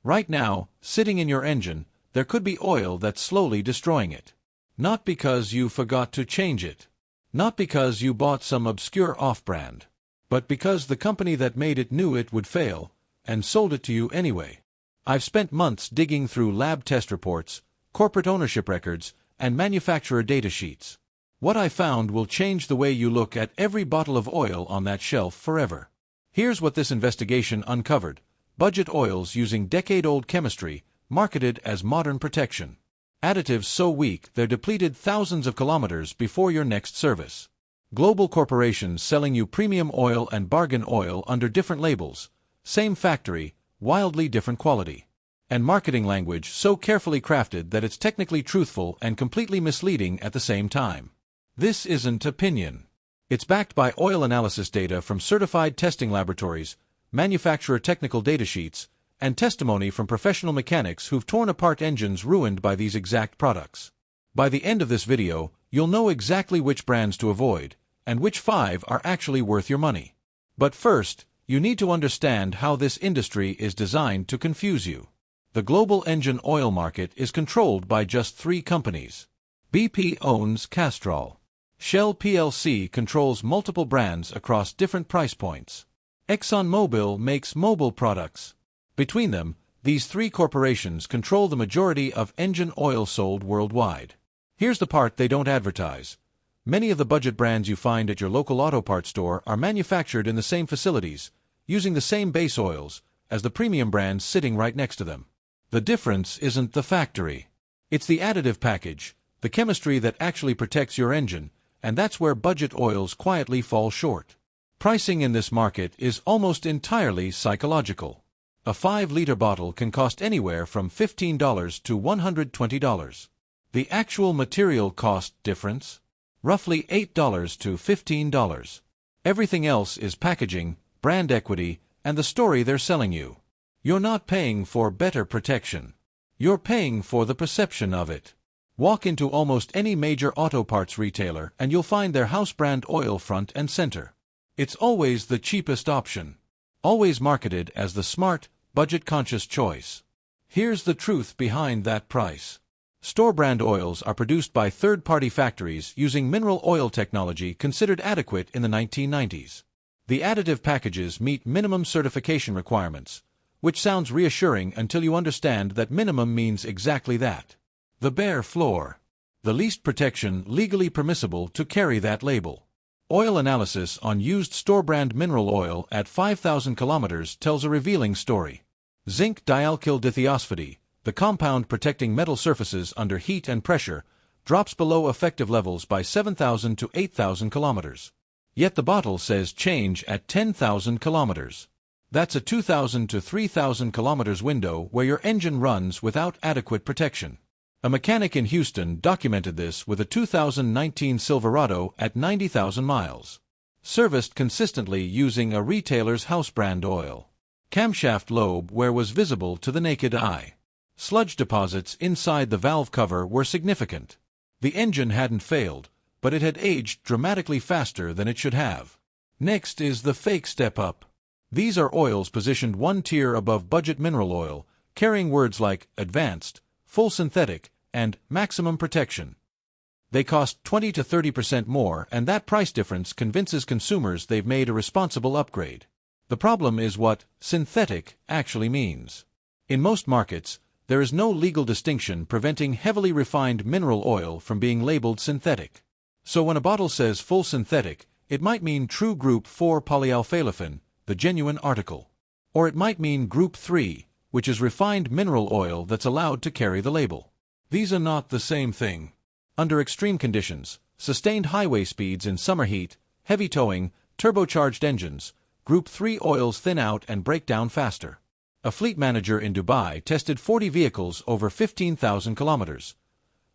Right now, sitting in your engine, there could be oil that's slowly destroying it. Not because you forgot to change it. Not because you bought some obscure off-brand. But because the company that made it knew it would fail, and sold it to you anyway. I've spent months digging through lab test reports, corporate ownership records, and manufacturer data sheets. What I found will change the way you look at every bottle of oil on that shelf forever. Here's what this investigation uncovered: budget oils using decade-old chemistry, marketed as modern protection. Additives so weak they're depleted thousands of kilometers before your next service. Global corporations selling you premium oil and bargain oil under different labels. Same factory, wildly different quality. And marketing language so carefully crafted that it's technically truthful and completely misleading at the same time. This isn't opinion. It's backed by oil analysis data from certified testing laboratories, manufacturer technical data sheets, and testimony from professional mechanics who've torn apart engines ruined by these exact products. By the end of this video, you'll know exactly which brands to avoid, and which 5 are actually worth your money. But first, you need to understand how this industry is designed to confuse you. The global engine oil market is controlled by just 3 companies. BP owns Castrol. Shell plc controls multiple brands across different price points. ExxonMobil makes Mobil products. Between them, these 3 corporations control the majority of engine oil sold worldwide. Here's the part they don't advertise. Many of the budget brands you find at your local auto parts store are manufactured in the same facilities, using the same base oils, as the premium brands sitting right next to them. The difference isn't the factory. It's the additive package, the chemistry that actually protects your engine, and that's where budget oils quietly fall short. Pricing in this market is almost entirely psychological. A 5-liter bottle can cost anywhere from $15 to $120. The actual material cost difference? Roughly $8 to $15. Everything else is packaging, brand equity, and the story they're selling you. You're not paying for better protection. You're paying for the perception of it. Walk into almost any major auto parts retailer and you'll find their house brand oil front and center. It's always the cheapest option. Always marketed as the smart, budget-conscious choice. Here's the truth behind that price. Store brand oils are produced by third-party factories using mineral oil technology considered adequate in the 1990s. The additive packages meet minimum certification requirements, which sounds reassuring until you understand that minimum means exactly that. The bare floor. The least protection legally permissible to carry that label. Oil analysis on used store-brand mineral oil at 5,000 kilometers tells a revealing story. Zinc dialkyl dithiosphide, the compound protecting metal surfaces under heat and pressure, drops below effective levels by 7,000 to 8,000 kilometers. Yet the bottle says change at 10,000 kilometers. That's a 2,000 to 3,000 kilometers window where your engine runs without adequate protection. A mechanic in Houston documented this with a 2019 Silverado at 90,000 miles. Serviced consistently using a retailer's house brand oil. Camshaft lobe wear was visible to the naked eye. Sludge deposits inside the valve cover were significant. The engine hadn't failed, but it had aged dramatically faster than it should have. Next is the fake step-up. These are oils positioned one tier above budget mineral oil, carrying words like advanced, full synthetic, and maximum protection. They cost 20 to 30% more, and that price difference convinces consumers they've made a responsible upgrade. The problem is what synthetic actually means. In most markets, there is no legal distinction preventing heavily refined mineral oil from being labeled synthetic. So when a bottle says full synthetic, it might mean true Group 4 polyalphalofin, the genuine article. Or it might mean Group 3, which is refined mineral oil that's allowed to carry the label. These are not the same thing. Under extreme conditions, sustained highway speeds in summer heat, heavy towing, turbocharged engines, Group 3 oils thin out and break down faster. A fleet manager in Dubai tested 40 vehicles over 15,000 kilometers.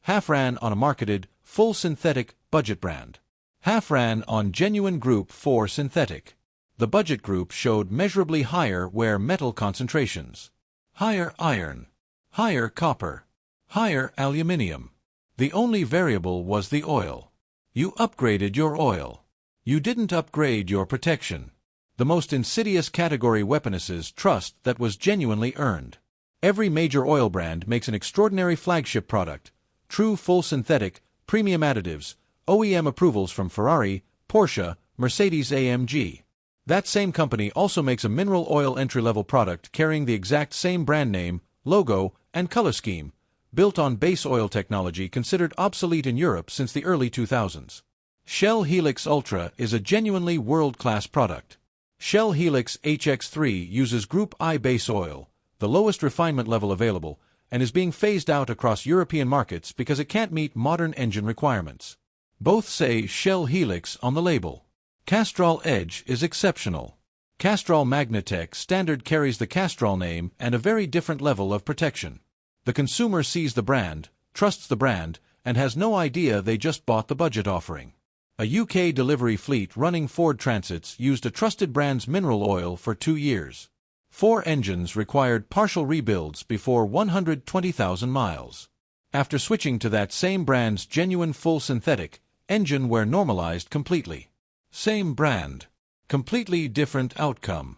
Half ran on a marketed, full synthetic, budget brand. Half ran on genuine Group 4 synthetic. The budget group showed measurably higher wear metal concentrations. Higher iron. Higher copper. Higher aluminium. The only variable was the oil. You upgraded your oil. You didn't upgrade your protection. The most insidious category weaponesses trust that was genuinely earned. Every major oil brand makes an extraordinary flagship product, true full synthetic, premium additives, OEM approvals from Ferrari, Porsche, Mercedes-AMG. That same company also makes a mineral oil entry-level product carrying the exact same brand name, logo, and color scheme, built on base oil technology considered obsolete in Europe since the early 2000s. Shell Helix Ultra is a genuinely world-class product. Shell Helix HX3 uses Group I base oil, the lowest refinement level available, and is being phased out across European markets because it can't meet modern engine requirements. Both say Shell Helix on the label. Castrol Edge is exceptional. Castrol Magnatec Standard carries the Castrol name and a very different level of protection. The consumer sees the brand, trusts the brand, and has no idea they just bought the budget offering. A UK delivery fleet running Ford Transits used a trusted brand's mineral oil for 2 years. 4 engines required partial rebuilds before 120,000 miles. After switching to that same brand's genuine full synthetic, engine wear normalized completely. Same brand. Completely different outcome.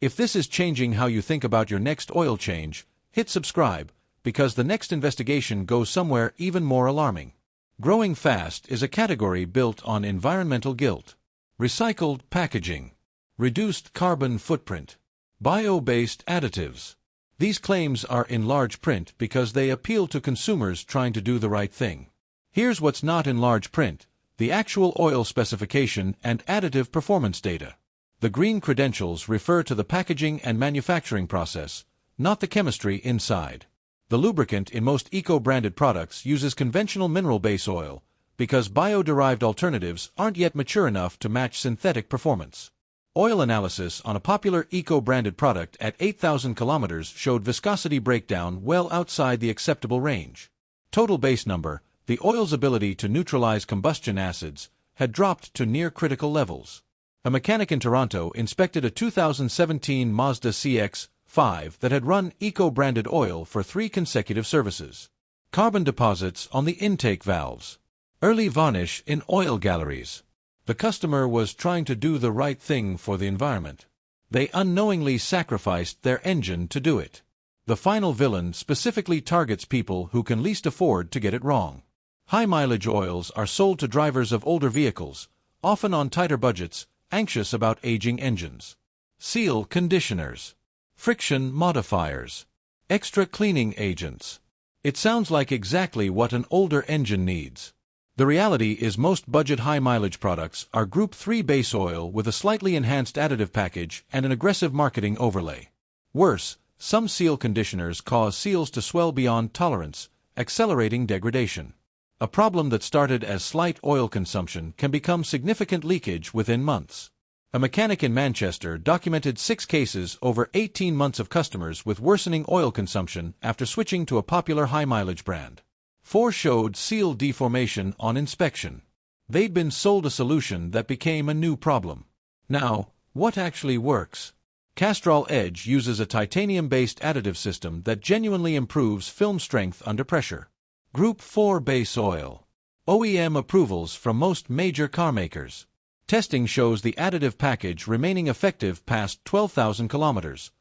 If this is changing how you think about your next oil change, hit subscribe, because the next investigation goes somewhere even more alarming. Growing fast is a category built on environmental guilt. Recycled packaging. Reduced carbon footprint. Bio-based additives. These claims are in large print because they appeal to consumers trying to do the right thing. Here's what's not in large print: the actual oil specification and additive performance data. The green credentials refer to the packaging and manufacturing process, not the chemistry inside. The lubricant in most eco-branded products uses conventional mineral base oil, because bio-derived alternatives aren't yet mature enough to match synthetic performance. Oil analysis on a popular eco-branded product at 8,000 kilometers showed viscosity breakdown well outside the acceptable range. Total base number, the oil's ability to neutralize combustion acids, had dropped to near critical levels. A mechanic in Toronto inspected a 2017 Mazda CX-5 that had run eco-branded oil for 3 consecutive services. Carbon deposits on the intake valves. Early varnish in oil galleries. The customer was trying to do the right thing for the environment. They unknowingly sacrificed their engine to do it. The final villain specifically targets people who can least afford to get it wrong. High-mileage oils are sold to drivers of older vehicles, often on tighter budgets, anxious about aging engines. Seal conditioners. Friction modifiers. Extra cleaning agents. It sounds like exactly what an older engine needs. The reality is most budget high-mileage products are Group 3 base oil with a slightly enhanced additive package and an aggressive marketing overlay. Worse, some seal conditioners cause seals to swell beyond tolerance, accelerating degradation. A problem that started as slight oil consumption can become significant leakage within months. A mechanic in Manchester documented 6 cases over 18 months of customers with worsening oil consumption after switching to a popular high-mileage brand. 4 showed seal deformation on inspection. They'd been sold a solution that became a new problem. Now, what actually works? Castrol Edge uses a titanium-based additive system that genuinely improves film strength under pressure. Group 4 base oil. OEM approvals from most major car makers. Testing shows the additive package remaining effective past 12,000 kilometers.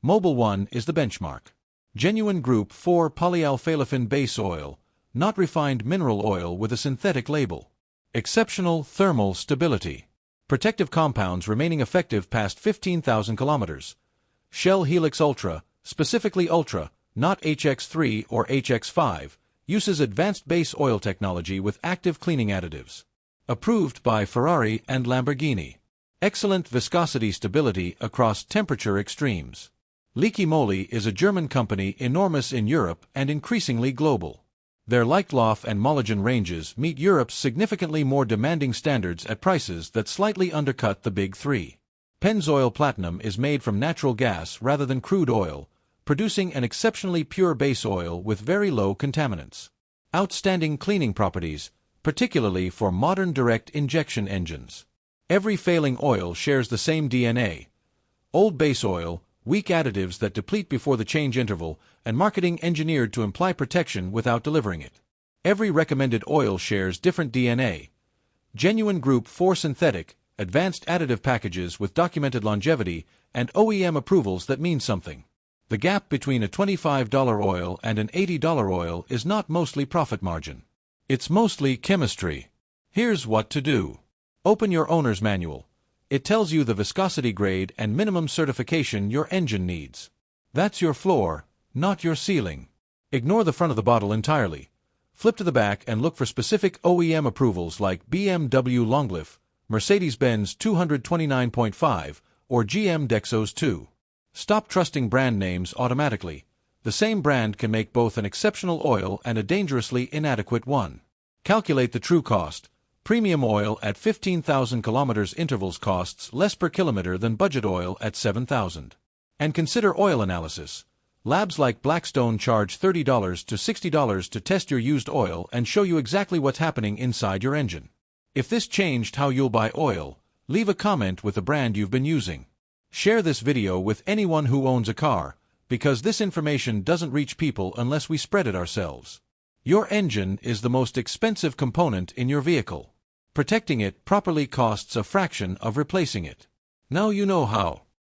Mobil 1 is the benchmark. Genuine Group 4 polyalphalafin base oil, not refined mineral oil with a synthetic label. Exceptional thermal stability. Protective compounds remaining effective past 15,000 kilometers. Shell Helix Ultra, specifically Ultra, not HX3 or HX5, uses advanced base oil technology with active cleaning additives. Approved by Ferrari and Lamborghini. Excellent viscosity stability across temperature extremes. Leaky Moly is a German company enormous in Europe and increasingly global. Their Leichtlauf and Mologen ranges meet Europe's significantly more demanding standards at prices that slightly undercut the big 3. Pennzoil Platinum is made from natural gas rather than crude oil, producing an exceptionally pure base oil with very low contaminants. Outstanding cleaning properties, particularly for modern direct injection engines. Every failing oil shares the same DNA. Old base oil, weak additives that deplete before the change interval, and marketing engineered to imply protection without delivering it. Every recommended oil shares different DNA. Genuine Group 4 synthetic, advanced additive packages with documented longevity, and OEM approvals that mean something. The gap between a $25 oil and an $80 oil is not mostly profit margin. It's mostly chemistry. Here's what to do. Open your owner's manual. It tells you the viscosity grade and minimum certification your engine needs. That's your floor, not your ceiling. Ignore the front of the bottle entirely. Flip to the back and look for specific OEM approvals like BMW Longlif, Mercedes-Benz 229.5, or GM Dexos 2. Stop trusting brand names automatically. The same brand can make both an exceptional oil and a dangerously inadequate one. Calculate the true cost. Premium oil at 15,000 kilometers intervals costs less per kilometer than budget oil at 7,000. And consider oil analysis. Labs like Blackstone charge $30 to $60 to test your used oil and show you exactly what's happening inside your engine. If this changed how you'll buy oil, leave a comment with the brand you've been using. Share this video with anyone who owns a car, because this information doesn't reach people unless we spread it ourselves. Your engine is the most expensive component in your vehicle. Protecting it properly costs a fraction of replacing it. Now you know how.